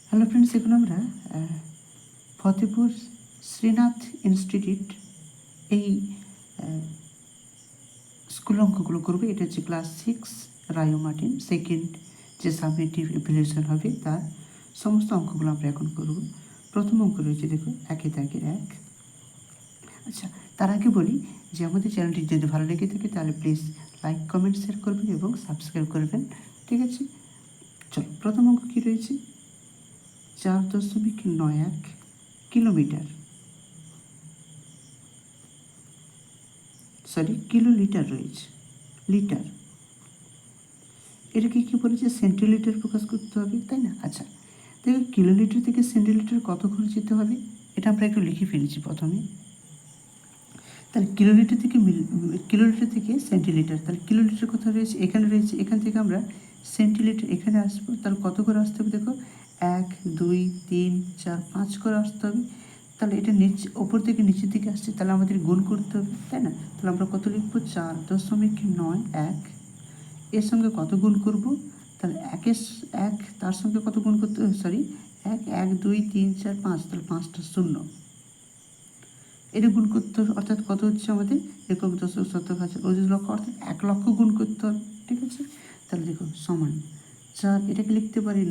Hello friends, এখন আমরা Fatehpur Srinath institute এই স্কুল অঙ্কগুলো করবো। এটা হচ্ছে ক্লাস 6 রায়ো মার্টিন সেকেন্ড যে সাবমিটিভ ইভ্যালুয়েশন হবে তার সমস্ত অঙ্কগুলো আমরা এখন করব। প্রথম অঙ্ক রয়েছে, দেখো 1 × 1। আচ্ছা, তার আগে বলি যে আমাদের চ্যানেলটি যদি ভালো লেগে থাকে তাহলে প্লিজ লাইক, কমেন্ট, শেয়ার করবেন এবং সাবস্ক্রাইব করবেন, ঠিক আছে? চলো, প্রথম অঙ্ক কী রয়েছে? 4.91 কিলোমিটার, কিলোলিটার রয়েছে, লিটার। এটাকে কী বলেছে? সেন্টিলিটার প্রকাশ করতে হবে, তাই না? আচ্ছা, দেখো কিলোলিটার থেকে সেন্টিলিটার কত করে যেতে হবে এটা আমরা একটু লিখে ফেলেছি প্রথমে। তাহলে কিলোলিটার থেকে সেন্টিলিটার, তাহলে কিলোলিটার কোথায় রয়েছে? এখানে রয়েছে। এখান থেকে আমরা সেন্টিলিটার এখানে আসবো, তাহলে কত করে আসতে হবে? দেখো 1, 2, 3, 4, 5 করে আসতে হবে। তাহলে এটা নিচে ওপর থেকে নিচের দিকে আসছে, তাহলে আমাদের গুণ করতে হবে, তাই না? তাহলে আমরা কত লিখবো? 4.91। এর সঙ্গে কত গুণ করব? তাহলে 1 তার সঙ্গে কত গুণ করতে হবে? 1, 2, 3, 4, 5, তাহলে 5টা শূন্য। এটা গুণ করতে হবে, অর্থাৎ কত হচ্ছে আমাদের? 1,000,000 ওজন লক্ষ, অর্থাৎ 1 লক্ষ গুণ করতে হবে, ঠিক আছে? তাহলে দেখো সমান 4, এটাকে লিখতে পারি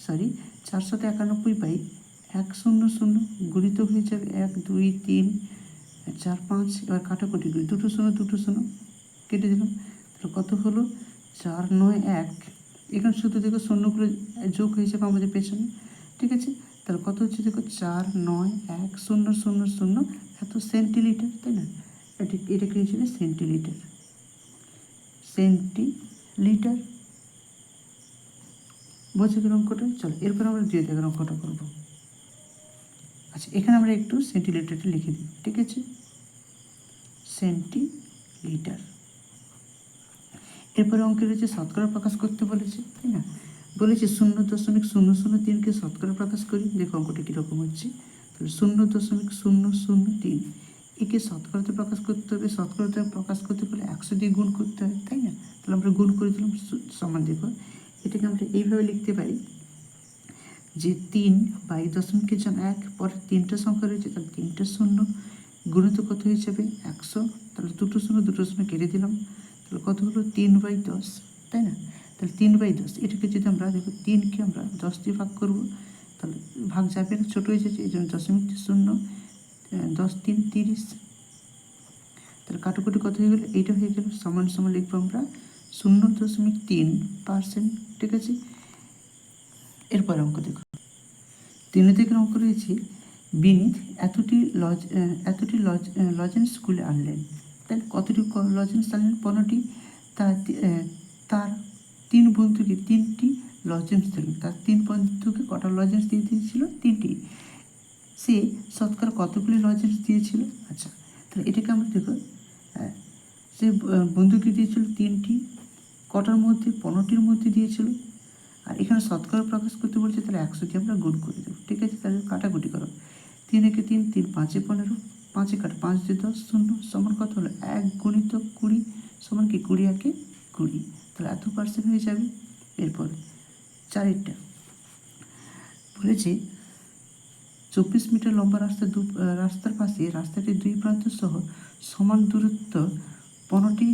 491/100 গুণিত হয়ে যাবে 1, 2, 3, 4, 5। এবার কাটাকুটি করি, দুটো শূন্য কেটে দিলাম, তাহলে কত হলো? 491। এখানে শুধু দেখো শূন্যগুলো যোগ হয়ে যাবে আমাদের পেছনে, ঠিক আছে? তাহলে কত হচ্ছে? দেখো 491,000 এত সেন্টিলিটার, তাই না? এটাকে হিসেবে সেন্টিলিটার। বোঝা গেল অঙ্কটা? চলো, এরপর আমরা 2 দাগের অঙ্কটা করবো। আচ্ছা, এখানে আমরা একটু সেন্টিলিটারটা লিখে দিই, ঠিক আছে? সেন্টিলিটার। এরপরে অঙ্কে রয়েছে শতকরা প্রকাশ করতে বলেছে, তাই না? বলেছে 0.003কে শতকরা প্রকাশ করি। দেখো অঙ্কটা কীরকম হচ্ছে। তাহলে 0.003 একে শতকরাতে প্রকাশ করতে হবে। শতকরাতে প্রকাশ করতে হলে 100 দিয়ে গুণ করতে হবে, তাই না? তাহলে আমরা গুণ করে দিলাম, সমান। দেখো এটাকে আমরা এইভাবে লিখতে পারি যে 3/1 পরে 3টা সংখ্যা রয়েছে, তাহলে 3টা শূন্য গুণিত কত হয়ে যাবে? 100। তাহলে দুটো শূন্য কেটে দিলাম, তাহলে কত হলো? 3/10, তাই না? তাহলে 3/10 এটাকে যদি আমরা দেখো 3কে আমরা 10 দিয়ে ভাগ করবো, তাহলে ভাগ যাবে না, ছোটো হয়ে যাচ্ছে, এই জন্য 0.0। 10, 3, 30। তাহলে কাটাকুটি কত হয়ে গেলো? এইটা হয়ে গেল। সমান লিখবো আমরা 0.3%, ঠিক আছে? এরপর অঙ্ক দেখো, 3 দিকের অঙ্ক রয়েছে। বিনীত এতটি লজেন্স স্কুলে আনলেন, তাহলে কতটি লজেন্স আনলেন? 15টি। তার 3 বন্ধুকে 3টি লজেন্স দিল। তার 3 বন্ধুকে কটা লজেন্স দিয়ে দিয়েছিল? 3টি। সে শতকরা কতগুলি লজেন্স দিয়েছিল? আচ্ছা, তাহলে এটাকে আমরা দেখো, সে বন্ধুকে দিয়েছিল 3টি, কটার মধ্যে? 15টির মধ্যে দিয়েছিল। আর এখানে শতকরা প্রকাশ করতে বলছে, তাহলে 100 দিয়ে আমরা গুণ করে দেবো, ঠিক আছে? তাহলে কাটাকুটি করো, 3 একে 3, 3 5 15, 5 কাটা 5 দিয়ে 10, শূন্য সমান কত হলো? 1 × 20 সমান কি? 20 একে 20, তাহলে এত % হয়ে যাবে। এরপর 4টা বলেছে 24 মিটার লম্বা রাস্তার পাশে রাস্তাটির 2 প্রান্ত সহ সমান দূরত্ব 15টি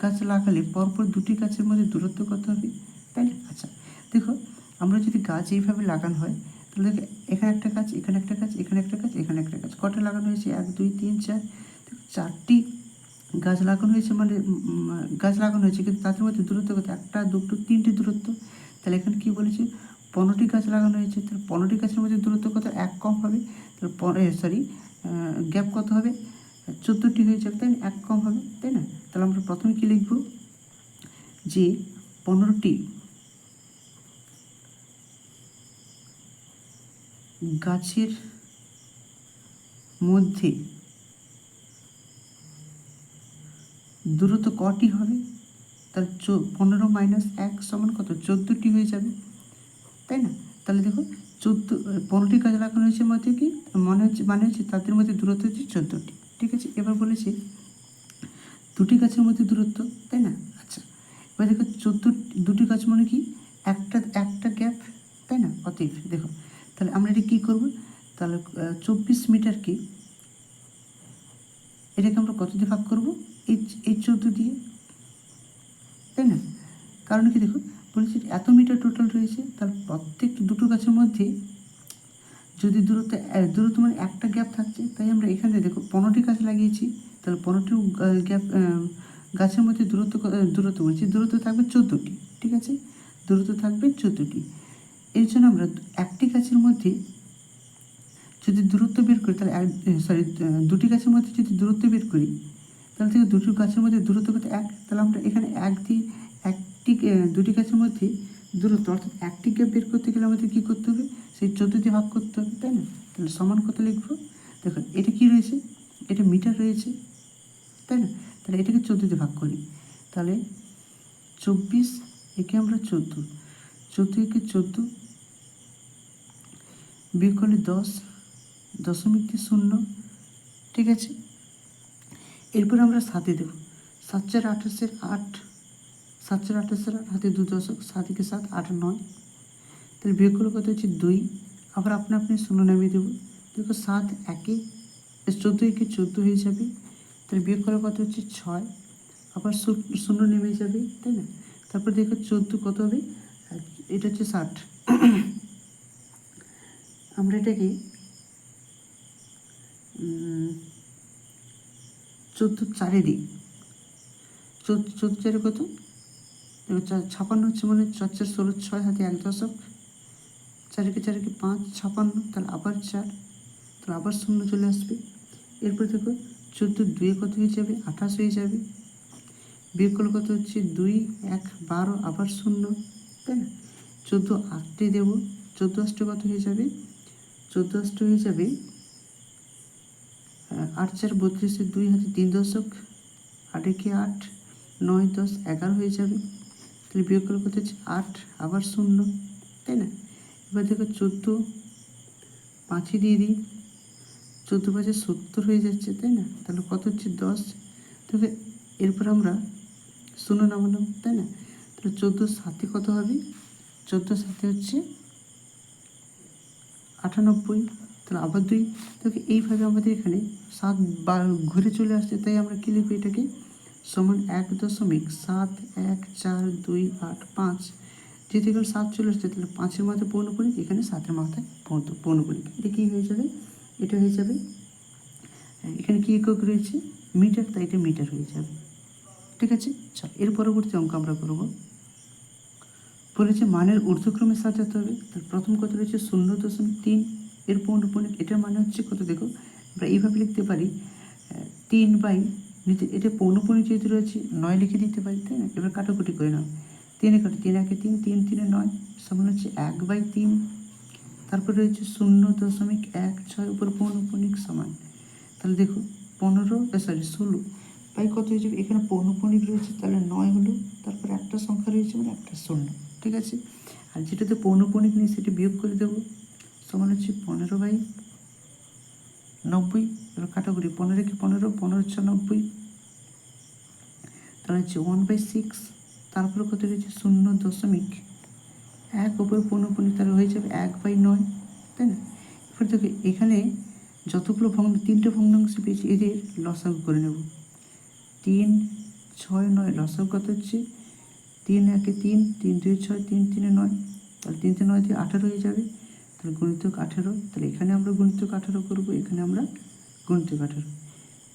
গাছ লাগালে পরপর 2টি গাছের মধ্যে দূরত্ব কত হবে? তাই না? আচ্ছা, দেখো আমরা যদি গাছ এইভাবে লাগানো হয়, তাহলে এখানে একটা গাছ, এখানে একটা গাছ, এখানে একটা গাছ, এখানে একটা গাছ, কটা লাগানো হয়েছে? 1, 2, 3, 4, 4টি গাছ লাগানো হয়েছে। গাছ লাগানো হয়েছে, কিন্তু তাদের মধ্যে দূরত্ব কত? 1, 2, 3টি দূরত্ব। তাহলে এখানে কী বলেছে? 15টি গাছ লাগানো হয়েছে, তাহলে 15টি গাছের মধ্যে দূরত্ব কত? 1 কম হবে, তাহলে গ্যাপ কত হবে? 14টি হয়ে যাবে, তাই না? 1 কম হবে, তাই না? তাহলে আমরা প্রথমে কী লিখব? যে 15টি গাছের মধ্যে দূরত্ব কটি হবে? তাহলে 15 - 1 সমান কত? 14টি হয়ে যাবে, তাই না? তাহলে দেখো 15টি গাছ লাগানো হয়েছে মধ্যে কি মানে হচ্ছে তাদের মধ্যে দূরত্ব হচ্ছে 14টি, ঠিক আছে? এবার বলেছে 2টি গাছের মধ্যে দূরত্ব, তাই না? আচ্ছা, এবার দেখো 2টি গাছ মানে কি? একটা গ্যাপ, তাই না? অর্থাৎ অতএব দেখো, তাহলে আমরা এটা কী করবো, তাহলে 24 মিটারকে এটাকে আমরা কত দিয়ে ভাগ করবো, এই 14 দিয়ে, তাই না? কারণ কি দেখো, বলেছি এত মিটার টোটাল রয়েছে, তাহলে প্রত্যেক দুটো গাছের মধ্যে যদি দূরত্ব মানে একটা গ্যাপ থাকছে, তাই আমরা এখানে দেখো 15টি গাছ লাগিয়েছি, তাহলে 15টি গ্যাপ গাছের মধ্যে দূরত্ব থাকবে 14টি, ঠিক আছে, দূরত্ব থাকবে 14টি। এর জন্য আমরা একটি গাছের মধ্যে যদি দূরত্ব বের করি, তাহলে দুটি গাছের মধ্যে যদি দূরত্ব বের করি, তাহলে থেকে দুটি গাছের মধ্যে দূরত্ব কত 1, তাহলে আমরা এখানে 1 দিয়ে দুটি গাছের মধ্যে দূরত্ব অর্থাৎ একটি গ্যাপ বের করতে গেলে আমাদের কী করতে হবে, সেই 14 দিয়ে ভাগ করতে হবে, তাই না? তাহলে সমান কত লিখবো, দেখো এটা কি রয়েছে, এটা মিটার রয়েছে, তাই না? তাহলে এটাকে 14 দিয়ে ভাগ করি, তাহলে 24 একে আমরা 14, 14 একে 14 বিয়োগ করলে 10.0, ঠিক আছে। এরপর আমরা 7 দেবো, 7 4 28 8, 7 4 28 হাতে 2 দশক, 7 একে 7 8 9, তাহলে বিয়োগ করলে কত হচ্ছে 2, আবার আপনি 0 নামিয়ে দেবো, দেখো 7 একে 14 একে 14 হয়ে যাবে, তাহলে বিয়োগ করলে কত হচ্ছে 6, আবার 0 নেমে যাবে, তাই না? তারপর দেখো 14 কত হবে, এটা হচ্ছে 60, আমরা এটাকে 14 4 দিই, 14 4 কত, 56 হচ্ছে, মানে 4 4 16, 6 হাতে 1 দশক, 4 একে 5 56, তাহলে আবার 4, তাহলে আবার 0 চলে আসবে। এরপর দেখো 14 2 কত হয়ে যাবে, 28 হয়ে যাবে, বিয়োগ করলে কত হচ্ছে 2 1 12, আবার 0, তাই না? 14 8 দেবো, 14 8 কত হয়ে যাবে, 14 8 হয়ে যাবে 8 4 32, 2 হাতে 3 দশক, 8 একে 8 9 10 11 হয়ে যাবে, তাহলে বিয়োগ করলে কত হচ্ছে 8, আবার 0, তাই না? এবার দেখো 14 5 দিয়ে দিই, 14 5 70 হয়ে যাচ্ছে, তাই না? তাহলে কত হচ্ছে 10, তবে এরপর আমরা 0 নামালাম, তাই না? তাহলে 14 7 কত হবে, 14 7 হচ্ছে 98, তাহলে আবার 2, তবে এইভাবে আমাদের এখানে 7 ঘুরে চলে আসছে, তাই আমরা কী লিখবো, এটাকে সমান 1.71428 যেহেতু এখানে 7 চলে আসছে, তাহলে 5-এর মাথায় পৌনঃপুনিক, এখানে 7-এর মাথায় পৌনঃপুনিক, এটা কী হয়ে যাবে, এটা হয়ে যাবে, এখানে কী একক রয়েছে, মিটার, তাই এটা মিটার হয়ে যাবে, ঠিক আছে। চল এর পরবর্তী অঙ্ক আমরা করব, বলেছে মানের ঊর্ধ্বক্রমে সাজাতে হবে, তার প্রথম কত রয়েছে 0.3 এর পৌনঃপুনিক, এটার মানে হচ্ছে কত, দেখো আমরা এইভাবে লিখতে পারি 3 বাই নিচে, এটা পৌনঃপুনিক যেহেতু রয়েছে 9 লিখে দিতে পারি, তাই না? এবার কাটাকুটি করে নাও, 3 কাটো, 3 একে 3, 3 3 9, সমান হচ্ছে 1/3, তারপর রয়েছে 0.16 উপর পৌনঃপুনিক সমান, তাহলে দেখো 16 বাই কত হয়ে যাবে, এখানে পৌনঃপুনিক রয়েছে, তাহলে 9 হলো, তারপর একটা সংখ্যা রয়েছে মানে একটা 0, ঠিক আছে। আর যেটাতে পৌনঃপুনিক নেই সেটা বিয়োগ করে দেবো, সমান হচ্ছে 15/90, এবার কাটাকুটি, 15 কি 15, 15 6 90, তাহলে হচ্ছে 1/6, তারপরে কত রয়েছে 0.1 উপর পৌনঃপুনিক, তাহলে হয়ে যাবে 1/9, তাই না? এবার দেখো এখানে যতগুলো 3টে ভগ্নাংশ পেয়েছি, এদের লসাগু করে নেব, 3 6 9, লসাগু কত হচ্ছে 3 একে 3, 3 2 6, 3 3 9, তাহলে 3 3 9 দিয়ে 18 হয়ে যাবে, তাহলে গুণিতক 18, তাহলে এখানে আমরা গুণিতক 18 করবো, এখানে আমরা গুণিতক 18,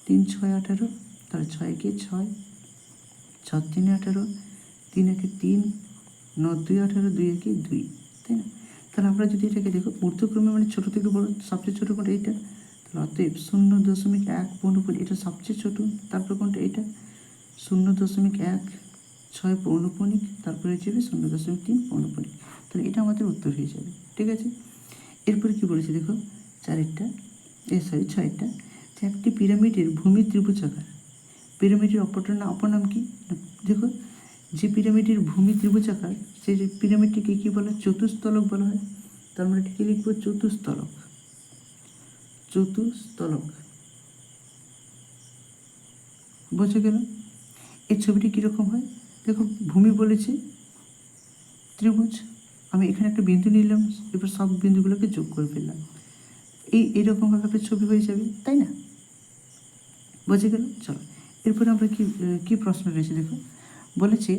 3 6 18, তাহলে 6 একে 6, 6 3 18, 3 একে 3, 9 2 18, 2 একে 2, তাই না? তাহলে আমরা যদি এটাকে দেখো ঊর্ধ্বক্রমে মানে ছোটো থেকে বড়, সবচেয়ে ছোটো কোনটা এইটা, তাহলে অতএব 0.1 পৌনঃপুনিক, এটা সবচেয়ে ছোটো, তারপর কোনটা এইটা 0.16 পৌনঃপুনিক, তারপরে যাবে 0.3 পৌনঃপুনিক, তাহলে এটা আমাদের উত্তর হয়ে যাবে, ঠিক আছে। এরপরে কি বলেছে দেখো 6টা, যে একটি পিরামিডের ভূমি ত্রিভুজাকার, পিরামিডের অপর নাম কি, দেখো যে পিরামিডের ভূমি ত্রিভুজাকার সেই পিরামিডটিকে কী বলা হয়, চতুস্তলক বলা হয়, তার আমরা এটাকে লিখবো চতুস্তলক, বোঝা গেল। এই ছবিটি কীরকম হয়, দেখো ভূমি বলেছে ত্রিভুজ, আমি এখানে একটা বিন্দু নিলাম, এবার সব বিন্দুগুলোকে যোগ করে ফেললাম, এইরকমভাবে একটা ছবি হয়ে যাবে, তাই না? বোঝা গেল? চলো এরপরে আমরা কি প্রশ্ন রয়েছে দেখো। বলেছে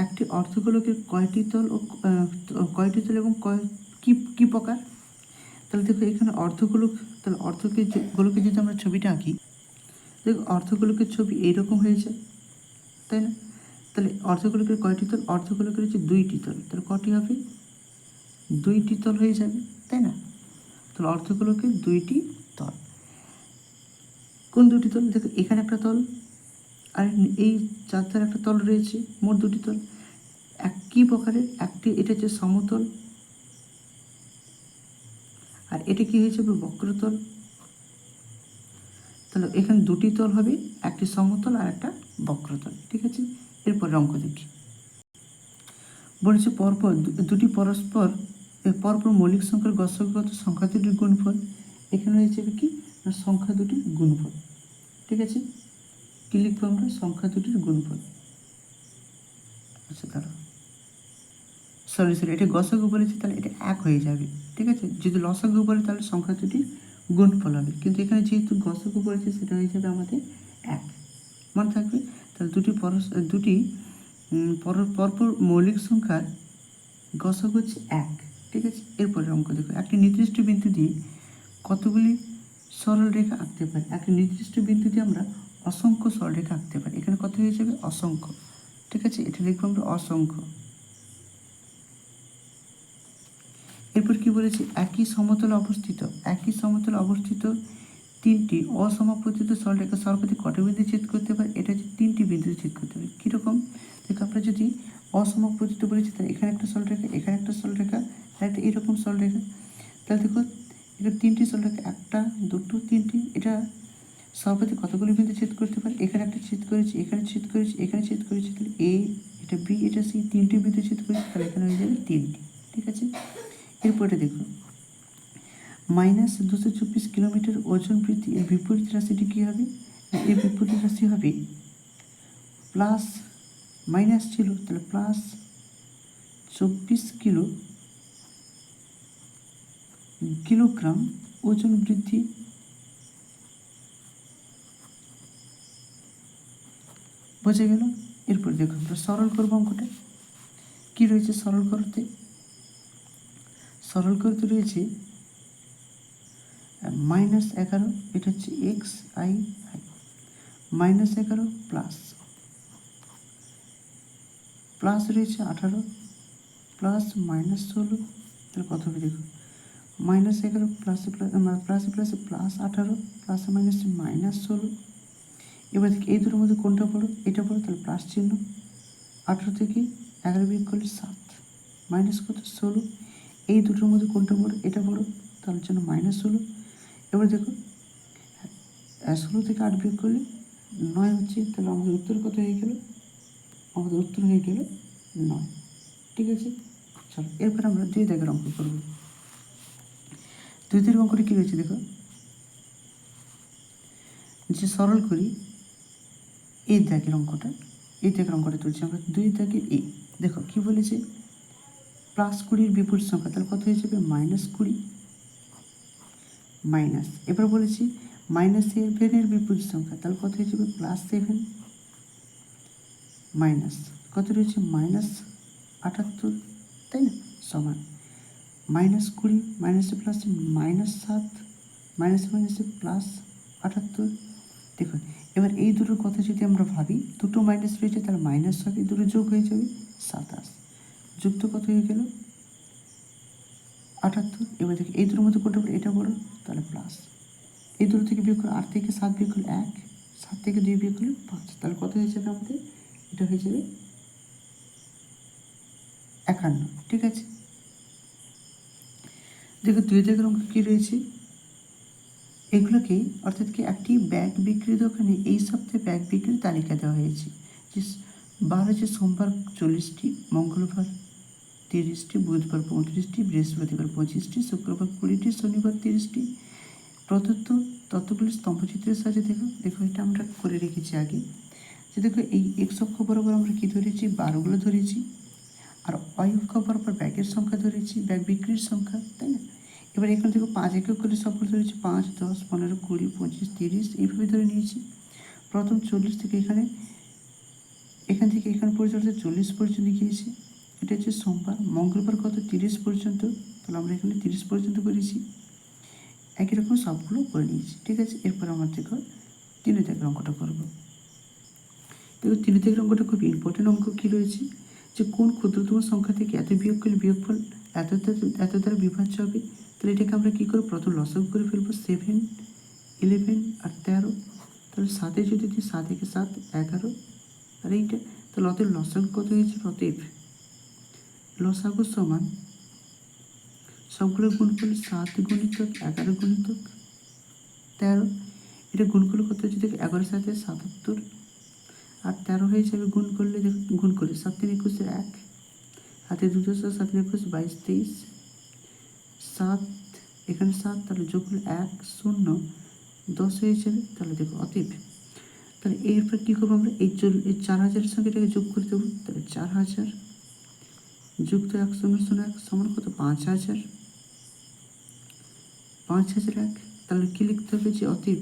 একটি অর্ধগোলকের কয়টি তল ও কয়টি তল এবং কি প্রকার। তাহলে দেখো এখানে অর্ধগোলক, তাহলে গোলকের যদি আমরা ছবিটা আঁকি, দেখো অর্ধগোলকের ছবি এইরকম হয়ে যায়, তাই না? তাহলে অর্ধগোলকের কয়টি তল? অর্ধগোলকের হচ্ছে 2টি তল, তাহলে কটি হবে? 2টি তল হয়ে যাবে, তাই না? তাহলে অর্ধগোলকের 2টি তল। কোন 2টি তল? দেখো এখানে একটা তল, আর এই চারধারে একটা তল রয়েছে, মোট 2টি তল। কি প্রকারের? একটি এটা হচ্ছে সমতল, আর এটা কি হয়ে যাবে? বক্রতল। তাহলে এখানে 2টি তল হবে, একটি সমতল আর একটা বক্রতল, ঠিক আছে? এরপর অঙ্ক দেখি। বলেছে পরপর দুটি পরপর মৌলিক সংখ্যার গসাগুগত সংখ্যা দুটির গুণফল। এখানে হয়ে যাবে কি না, সংখ্যা দুটির গুণফল, ঠিক আছে? কি লিখবো আমরা? সংখ্যা দুটির গুণফল। আচ্ছা দাঁড়াও, সরি এটা গসাগু বলেছে, তাহলে এটা 1 হয়ে যাবে, ঠিক আছে? যদি লসাগু বলে তাহলে সংখ্যা দুটির গুণফল হবে, কিন্তু এখানে যেহেতু গসাগু বলেছে সেটা হয়ে যাবে আমাদের 1, মনে থাকবে। তাহলে দুটি পরপর মৌলিক সংখ্যার গসাগু হচ্ছে 1, ঠিক আছে? এরপরে অঙ্ক দেখো, একটি নির্দিষ্ট বিন্দু দিয়ে কতগুলি সরল রেখা আঁকতে পারি। একটি নির্দিষ্ট বিন্দু দিয়ে আমরা অসংখ্য সরল রেখা আঁকতে পারি। এখানে কত হয়ে যাবে? অসংখ্য, ঠিক আছে? এটা লিখবো আমরা অসংখ্য। এরপর কি বলেছে? একই সমতলে অবস্থিত 3টি অসমাপতিত সরলরেখা সর্বাধিক কত বিন্দু ছেদ করতে পারে? এটা হচ্ছে 3টি বিন্দু ছেদ করতে পারে। কীরকম? দেখো আমরা যদি অসমাপতিত বলেছি, তাহলে এখানে একটা সরলরেখা, এখানে একটা সরলরেখা, আর একটা এরকম সরলরেখা। তাহলে দেখো এটা 3টি সরলরেখা, 1, 2, 3টি। এটা সর্বাধিক কতগুলি বিন্দু ছেদ করতে পারে? এখানে একটা ছেদ করেছি, এখানে ছেদ করেছি, এখানে ছেদ করেছি, তাহলে এটা বি, এটা সি, 3টি বিন্দু ছেদ করেছি, তাহলে এখানে হয়ে যাবে 3টি, ঠিক আছে? এরপরে দেখো -224 কিলোমিটার ওজন বৃদ্ধি, এর বিপরীত রাশিটি কী হবে? এর বিপরীত রাশি হবে প্লাস, মাইনাস ছিল তাহলে প্লাস 24 কিলোগ্রাম ওজন বৃদ্ধি। বোঝা গেল? এরপর দেখো আমরা সরল করবো অঙ্কটা। কী রয়েছে সরল করতে? রয়েছে -11, এটা হচ্ছে xi, -11 প্লাস রয়েছে 18 প্লাস -16, তাহলে কত হবে দেখো? -11 প্লাসে প্লাস 18 প্লাসে মাইনাসে -16। এবার দেখি এই দুটোর মধ্যে কোনটা বড়ো? এটা বড়ো, তাহলে প্লাস চিহ্ন। 18 থেকে 11 বিয়োগ করলে 7, মাইনাস কত? 16। এই দুটোর মধ্যে কোনটা বড়ো? এটা বড়ো, তার জন্য -16। এবার দেখো 16 থেকে 8 বিয়োগ করলে 9 হচ্ছে, তাহলে আমাদের উত্তর কত হয়ে গেল? আমাদের উত্তর হয়ে গেল 9, ঠিক আছে? চলো এরপর আমরা 2 দাগের অঙ্ক করবো। 2 দাগের অঙ্কটা কী রয়েছে দেখো, যে সরল করি এই দাগের অঙ্কটা তুলছি আমরা। 2 দাগের দেখো কি বলেছে? +20 বিপরীত সংখ্যা, তাহলে কত হয়ে যাবে? -20 মাইনাস। এবার বলেছি -7 বিপরীত সংখ্যা, তাহলে কত হয়ে যাবে? +7 মাইনাস কত রয়েছে? -78, তাই না? সমান -20 মাইনাসে প্লাসে -7, মাইনাসে +78। দেখুন এবার এই দুটোর কথা যদি আমরা ভাবি, দুটো মাইনাস রয়েছে, তাহলে মাইনাস হবে, দুটো যোগ হয়ে যাবে 27, যুক্ত কত হয়ে গেল? 78। এবার দেখি এই দুটোর মধ্যে কোনটা বড়? এটা বড়, তাহলে প্লাস। এই দুটো থেকে বিয়োগ করে 8 থেকে 7 বিয়োগ করলে 1, 7 থেকে 2 বিয়োগ করলে 5, তাহলে কত হয়ে যাবে আমাদের? এটা হয়ে যাবে 51, ঠিক আছে? দেখো 2 দাগের অঙ্ক কী রয়েছে? এগুলোকে অর্থাৎ কি একটি ব্যাগ বিক্রির দোকানে এই সপ্তাহে ব্যাগ বিক্রির তালিকা দেওয়া হয়েছে, যে বার হচ্ছে সোমবার 40টি, মঙ্গলবার 30টি, বুধবার 35টি, বৃহস্পতিবার 25টি, শুক্রবার 20টি, শনিবার 30টি। প্রদত্ত ততগুলি স্তম্ভচিত্রের সাহায্যে দেখো এটা আমরা করে রেখেছি আগে, যে দেখো এই এক্স অক্ষ বরাবর আমরা কী ধরেছি? বারগুলো ধরেছি, আর অয়ক্ষ বরাবর ব্যাগের সংখ্যা ধরেছি, ব্যাগ বিক্রির সংখ্যা, তাই না? এবার এখান থেকে 5 একক করে সবগুলো ধরেছি, 5, 10, 15, 20, 25, 30 এইভাবে ধরে নিয়েছি। প্রথম 40 থেকে এখান থেকে এখানে পর্যন্ত 40 পর্যন্ত গিয়েছি। এটা হচ্ছে সোমবার। মঙ্গলবার কত? 30 পর্যন্ত, তাহলে আমরা এখানে 30 পর্যন্ত করেছি। একই রকম সবগুলো করে নিয়েছি, ঠিক আছে। এরপর আমার দেখো 3 দাগের অঙ্কটা করবো। দেখো 3 দাগের অঙ্কটা খুব ইম্পর্টেন্ট অঙ্ক। কী রয়েছে যে কোন ক্ষুদ্রতম সংখ্যা থেকে এত বিয়োগ করলে বিয়োগফল এত দ্বারা বিভাজ্য হবে। তাহলে এটাকে আমরা কী করবো? প্রথম লসাগু করে ফেলবো। 7, 11 আর 13। তাহলে 7 যদি দিই, 7 একে 7, 11 আর এইটা, তাহলে অতএব লসাগু কত হয়েছে? অতএব লসাগু সমান সবগুলো গুণ করলে 7 গুণিতক 11 গুণিতক 13। এটা গুণ করলে কত হচ্ছে? দেখো 11 7 77 আর 13 হয়ে যাবে গুণ করলে। দেখো গুণ করলে 7 3 21 1 হাতে 2 7 7 21 22 23 7 এখানে 7, তাহলে যোগ করলে 1 0 10 হয়ে যাবে। তাহলে দেখো অতএব, তাহলে এরপর কী করবো আমরা? এই 4000-এর সঙ্গে এটাকে যোগ করে দেবো। তাহলে 4000 যুক্ত 1 0 0 1 সমান কত? 5000 5001। তাহলে কী লিখতে হবে? যে অতএব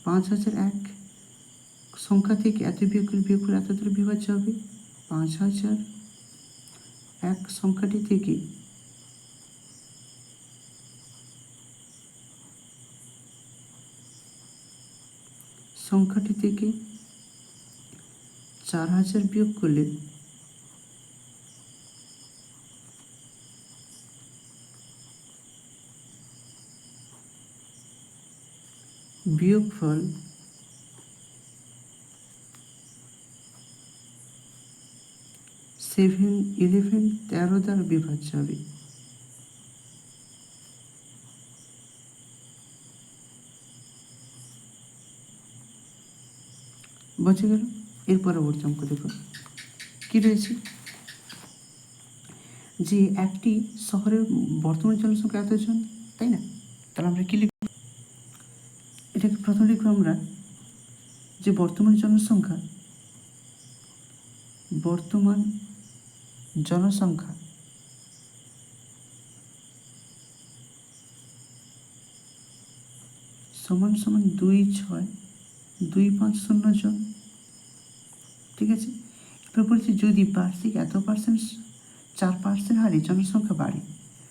5001 সংখ্যা থেকে এত বিয়োগ করলে এত দ্বারা বিভাজ্য হবে। 5001 সংখ্যাটি থেকে সংখ্যাটি থেকে 4000 বিয়োগ করলে বিয়োগফল 7, 11, 13 দ্বারা বিভাজ্য হবে। বোঝা গেল? এর পরবর্তী অঙ্ক দেখো কী রয়েছে, যে একটি শহরের বর্তমান জনসংখ্যা এতজন, তাই না? তাহলে আমরা কী লিখব? এটাকে প্রথম লিখব আমরা যে বর্তমান জনসংখ্যা সমান সমান 2,6,2,5,0 জন, ঠিক আছে। এবার বলছি যদি বার্ষিক এত পার্সেন্ট 4% হারে জনসংখ্যা বাড়ে,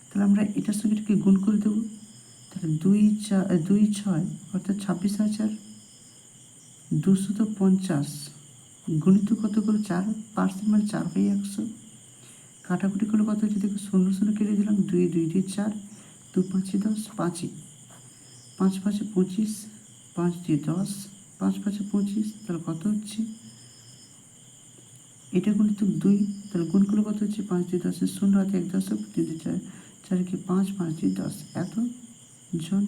তাহলে আমরা এটার সঙ্গে এটাকে গুণ করে দেবো। তাহলে 2 6 অর্থাৎ 26,250 গুণিত কত করে? 4% মানে 4/100। কাটাকুটি করলে কত হচ্ছে? দেখো 0 0 কেটে দিলাম, 2 2 2 4, 2 5 10, 5 5 5 25, 5 2 10, 5 5 25, তাহলে কত হচ্ছে? এটা গুণিত 2, তাহলে গুণ করলে কত হচ্ছে? 5 2 10 0 হাতে 1 10 3 2 4 4 কি 5 5 2 10 এত জন।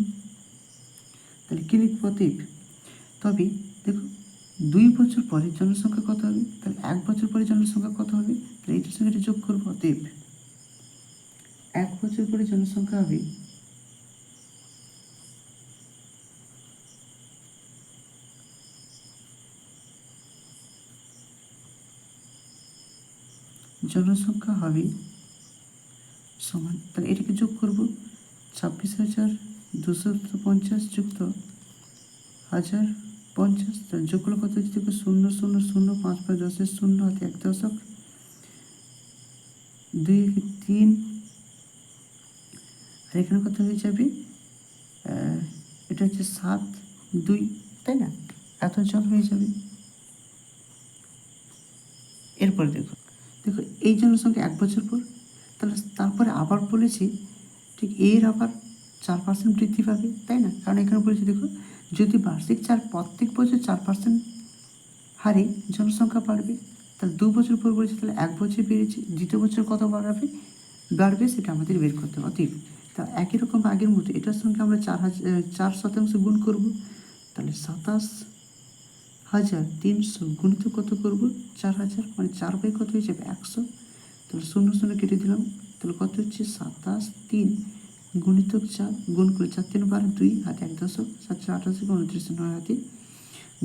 তাহলে কী লিখবো? অতএব, তবে দেখো 2 বছর পরে জনসংখ্যা কত হবে? তাহলে 1 বছর পরে জনসংখ্যা কত হবে? তাহলে এটার সঙ্গে এটা যোগ করবো। অতএব 1 বছর পরে জনসংখ্যা হবে সমান, তাহলে এটাকে যোগ করবো। 26,250 যুক্ত 1050, তাহলে যোগ করলে কত হচ্ছে? দেখো 0 0 0 5 5 10 0 হাতে 1 দশক 2 3, আর এখানে কত হয়ে যাবে? এটা হচ্ছে 7 2, তাই না? এত জন হয়ে যাবে। এরপরে দেখো এই জনসংখ্যা 1 বছর পর, তাহলে তারপরে আবার বলেছি ঠিক এর আবার 4% বৃদ্ধি পাবে, তাই না? কারণ এখানে বলেছি দেখো যদি বার্ষিক প্রত্যেক বছর 4% হারে জনসংখ্যা বাড়বে, তাহলে 2 বছর পর বলেছি, তাহলে 1 বছর বেড়েছে, দ্বিতীয় বছর কত বাড়বে সেটা আমাদের বের করতে হবে। অতএব তা একই রকম আগের মতো এটার সঙ্গে আমরা 4% গুণ করব। তাহলে 27,300 গুণিত কত করব? 4000, মানে 4 কত হয়ে যাবে? 100। তাহলে 0 0 কেটে দিলাম, তাহলে কত হচ্ছে? 27 3 গুণিতক 4, গুণ করে 4 3 12 2 হাতে 1 দশক 7 4 28 29 9 হাতে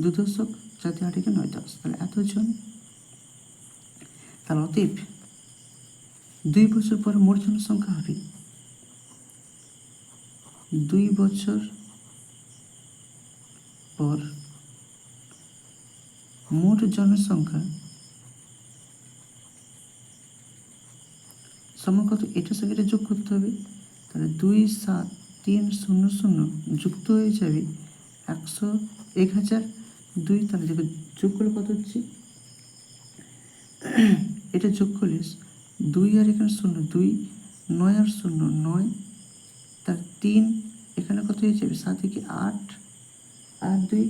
2 দশক 4 8 9 10, তাহলে এতজন। তাহলে অতএব 2 বছর পর মোট জনসংখ্যা হবে 2 বছর পর মোট জনসংখ্যা সমান কত, এটার সঙ্গে এটা যোগ করতে হবে। তাহলে 27300 যুক্ত হয়ে যাবে 1002। তাহলে দেখো যোগ করলে কত হচ্ছে, এটা যোগ করলে 2 আর এখানে 0, 2 9 আর 0 9, তার 3 এখানে কত হয়ে যাবে 7 থেকে 8 আর 2,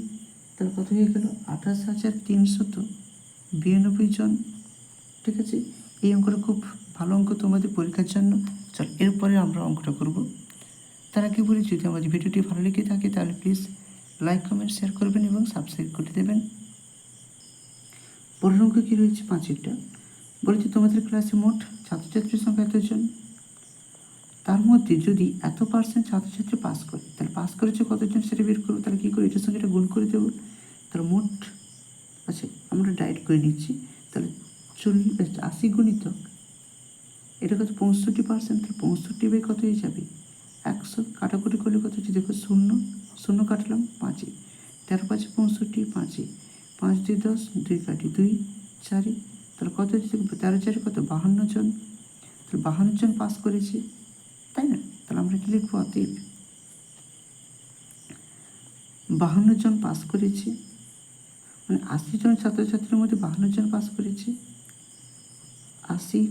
তাহলে কত হয়ে গেল 28,392 জন। ঠিক আছে, এই অঙ্কটা খুব ভালো অঙ্ক তোমাদের পরীক্ষার জন্য। চল এরপরে আমরা অঙ্কটা করব। তার আগে বলি, যদি আমাদের ভিডিওটি ভালো লেগে থাকে তাহলে প্লিজ লাইক কমেন্ট শেয়ার করবেন এবং সাবস্ক্রাইব করে দেবেন। পরের অঙ্ক কী রয়েছে 5টা, বলেছে তোমাদের ক্লাসে মোট ছাত্রছাত্রীর সংখ্যা এতজন, তার মধ্যে যদি এত % ছাত্রছাত্রী পাস করে, তাহলে পাস করেছে কতজন সেটা বের করবো। তাহলে কী করে, এটার সঙ্গে এটা গুণ করে দেবো। তাহলে মোট, আচ্ছা আমরা ডাইরেক্ট করে নিচ্ছি। তাহলে 80 গুণিতক এটা কত 65%, তাহলে 65 কত হয়ে যাবে 100। কাটাকুটি করলে কত হচ্ছে দেখো, 0 0 কাটলাম 5, 13 5 65, 5 5 2 10, 2 কাটি 2 4, তাহলে কত হচ্ছে 13 4 কত 52 জন। তাহলে 52 জন পাস করেছে, তাই না? তাহলে আমরা কি লিখবো, অতএব 52 জন পাস করেছে, মানে 80 জন ছাত্রছাত্রীর মধ্যে 52 জন পাস করেছে। 80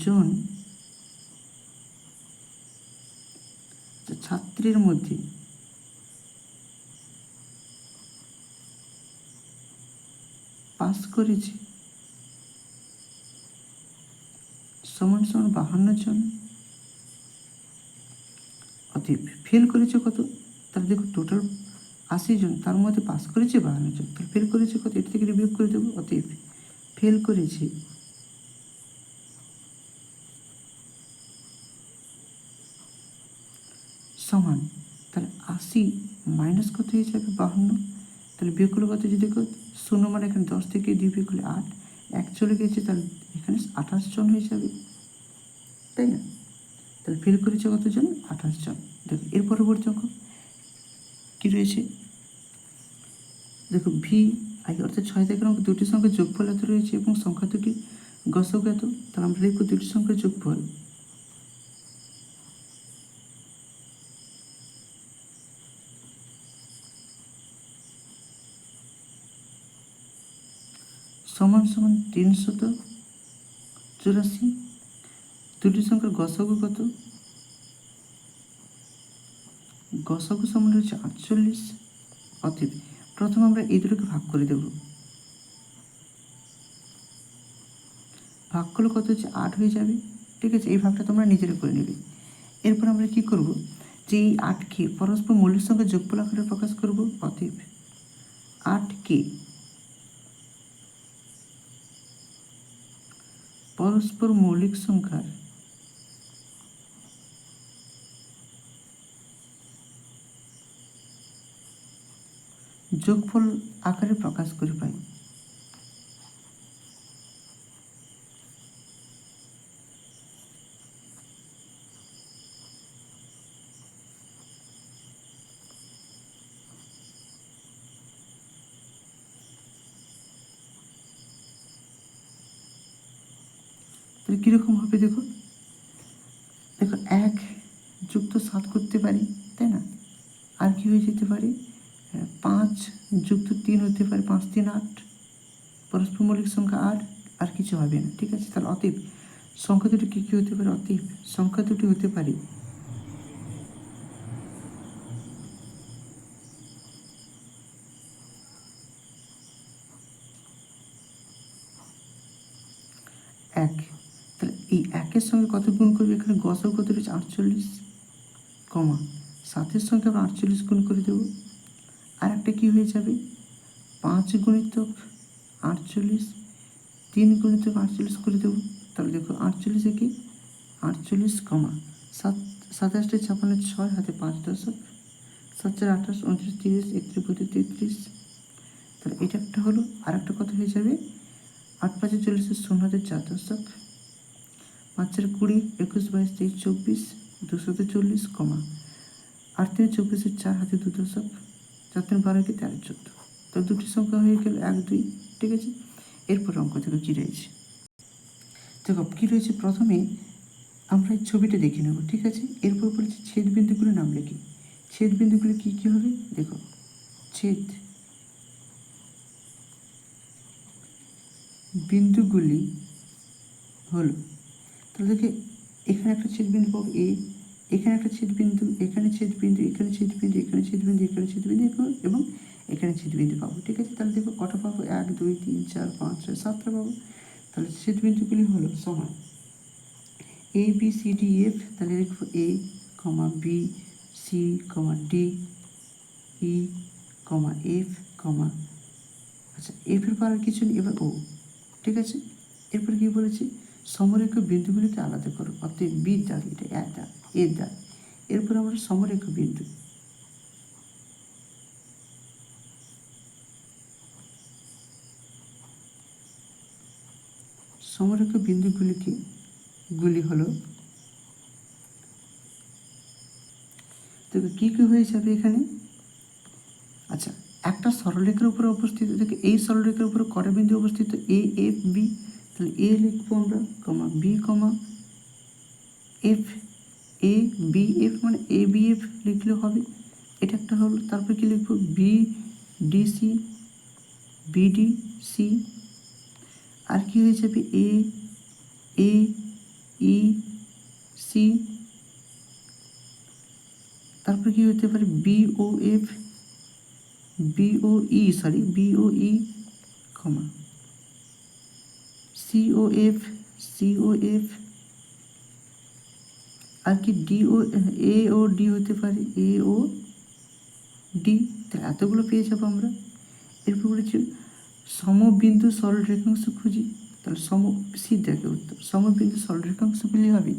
জন ছাত্রের মধ্যে পাস করেছে সমান সমান 52 জন। অতএব ফেল করেছে কত, তাহলে দেখো টোটাল 80 জন, তার মধ্যে পাস করেছে 52 জন, তাহলে ফেল করেছে কত, এটা থেকে বিয়োগ করে দেবো। অতএব ফেল করেছে সমান, তাহলে 80 মাইনাস কত হয়ে যাবে 52, তাহলে বিয়োগ করলে কত, যদি দেখো 0 মানে এখানে 10 থেকে 2 বিয়োগ করলে 8, 1 চলে গেছে, তাহলে এখানে 28 জন হয়ে যাবে, তাই না? তাহলে ফেল করেছে কতজন, 28 জন। দেখো এর পরবর্তী অঙ্ক কী রয়েছে, দেখো ভি আই অর্থাৎ 6 থেকে অঙ্ক দুটি সংখ্যার যোগফল এত রয়েছে এবং সংখ্যা দুটি গসক এত। তাহলে আমরা লিখবো দুটি সংখ্যার যোগফল সমান সমান 384। দুটি সংখ্যার গসক কত, গসক সমান হচ্ছে 48। অতএব প্রথমে আমরা এই দুটোকে ভাগ করে দেব, ভাগ করলে কত হচ্ছে 8 হয়ে যাবে। ঠিক আছে, এই ভাগটা তোমরা নিজেরা করে নেবে। এরপর আমরা কি করব, যে এই 8কে পরস্পর মৌলিক সংখ্যার যোগফল আকারে প্রকাশ করব। অতএব 8কে পরস্পর মৌলিক সংখ্যার যোগফল আকারে প্রকাশ করে পাই। তাহলে কীরকম হবে দেখো, দেখো 1 যুক্ত 7 করতে পারি, তাই না? আর কি হয়ে যেতে পারে, 5 যুক্ত 3 হতে পারে, 5 3 8, পরস্পর মৌলিক সংখ্যা 8, আর কিছু হবে না। ঠিক আছে, তাহলে অতএব সংখ্যা দুটি কী কী হতে পারে, অতএব সংখ্যা দুটি হতে পারে এক। তাহলে এই 1-এর সঙ্গে কত গুণ করবে, এখানে গসক কত রয়েছে 48, 7-এর সঙ্গে আমরা 48 গুণ করে দেবো। আর একটা কী হয়ে যাবে, 5 গুণিতক 48, 3 গুণিতক 48 করে দেবো। তাহলে দেখো 48 একে 48, 7 7 8 56 6 হাতে 5 দশক, 7 4 28 29 30 31 32 33। তাহলে এটা একটা হলো। আর একটা কত হয়ে যাবে 8 5 40 শূন্য হাতে 4 দশক, 5 4 20 21 22 23 24 240 কমা 8 3 24 4 হাতে 2 দশক, 4 3 12 কি 13 14। তো দুটি সংখ্যা হয়ে গেল 1 2। ঠিক আছে, এরপর অঙ্ক থেকে কী রয়েছে দেখো। কী রয়েছে প্রথমে আমরা এই ছবিটা দেখে নেব। ঠিক আছে, এরপর বলেছে ছেদ বিন্দুগুলির নাম লিখি। ছেদ বিন্দুগুলি কী কী হবে দেখো। ছেদ বিন্দুগুলি হলো, তাহলে দেখে এখানে একটা ছেদ বিন্দু পাবো এ, এখানে একটা ছেদ বিন্দু, এখানে ছেদ বিন্দু, এখানে ছেদ বিন্দু, এখানে ছেদ বিন্দু, এখানে ছেদ বিন্দু এবং এখানে ছেদ বিন্দু পাবো। ঠিক আছে, তাহলে দেখো কটা পাবো 1 2 3 4 5 6 7টা পাবো। তাহলে ছেদ বিন্দুগুলি হলো সমান A B C D F. তাহলে লিখবো এ কমা B c comma D E কমা এফ কমা, আচ্ছা এফের পর আর কিছু নেই, এবার ও। ঠিক আছে, এরপর কী বলেছি সমরেখ বিন্দুগুলিকে আলাদা করো, অর্থাৎ বি দাগ, এটা এক দাগ, এর দাগ। এরপর আমরা সমরেখ বিন্দু, সমরেখ গুলি হলো, তবে কী কী হয়ে যাবে এখানে। আচ্ছা, একটা সরলরেখার উপরে অবস্থিত থাকে, এই সরলরেখার উপরে কটা বিন্দু অবস্থিত এ এফ বি। তাহলে এ লিখবো আমরা কমা B comma F, A B F মানে এ বি এফ লিখলে হবে, এটা একটা হলো। তারপর কি লিখবো B D C, BD C. আর কি হয়ে যাবে এ এ ই সি। তারপর কি হতে পারে বিও এফ, বিও ই সরি বিও ই কমা সিও এফ, সিও এফ। আর কি ডিও এ ও ডি হতে পারে এ ও ডি। তাহলে এতগুলো পেয়ে যাবো আমরা। এরপর বলেছি সমবিন্দু সরল রেখাংশ খুঁজি। তাহলে সি দেখে উত্তর, সমবিন্দু সরল রেখাংশগুলি হবে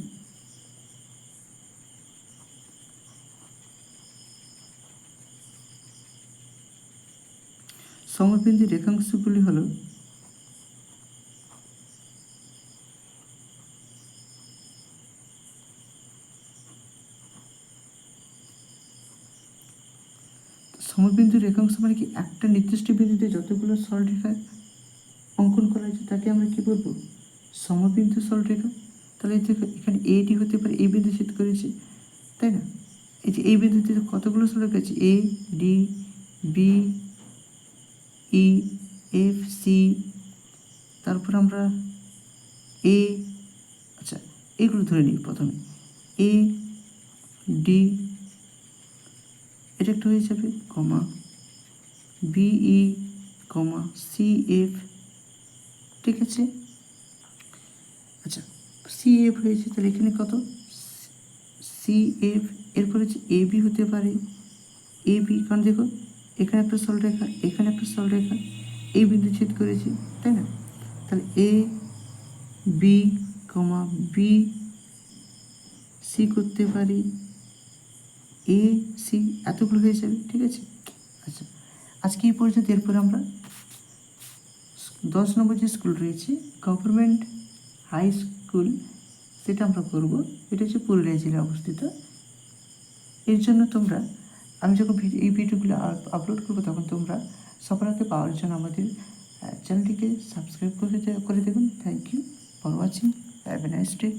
সমবিন্দু রেখাংশগুলি হলো সমবিন্দু রেখাংশ মানে কি একটা নির্দিষ্ট বিন্দুতে যতগুলো সরলরেখা অঙ্কন করা হয়েছে তাকে আমরা কি বলবো সমবিন্দু সরলরেখা। তাহলে এখানে এটি হতে পারে এই বিন্দু ছেদ করেছে, তাই না। এই যে এই বিন্দুতে কতগুলো সরলরেখা আছে A D B E F C, তারপর আমরা এ, আচ্ছা এগুলো ধরে নিই প্রথমে এ ডি, এটা একটা হয়ে যাবে কমা বিই কমা সি এফ। ঠিক আছে, আচ্ছা সি এফ হয়েছে, তাহলে এখানে কত সি এফ। এরপর হচ্ছে এ বি হতে পারে এ বি, কারণ দেখো এখানে একটা সরলরেখা, এখানে একটা সরলরেখা, এই বিন্দু ছেদ করেছি, তাই না। তাহলে A B comma B C করতে পারি এ সি, এতগুলো হয়ে যাবে। ঠিক আছে, আচ্ছা আজকে এই পর্যন্ত। এরপরে আমরা 10 নম্বর যে স্কুল রয়েছে গভর্নমেন্ট হাই স্কুল, সেটা আমরা করব। এটা হচ্ছে পুরুলিয়া জেলায় অবস্থিত। এর জন্য তোমরা, আমি যখন এই ভিডিওগুলো আপলোড করবো তখন তোমরা সবার আগে পাওয়ার জন্য আমাদের চ্যানেলটিকে সাবস্ক্রাইব করে দেবেন। Thank you for watching, have a nice day.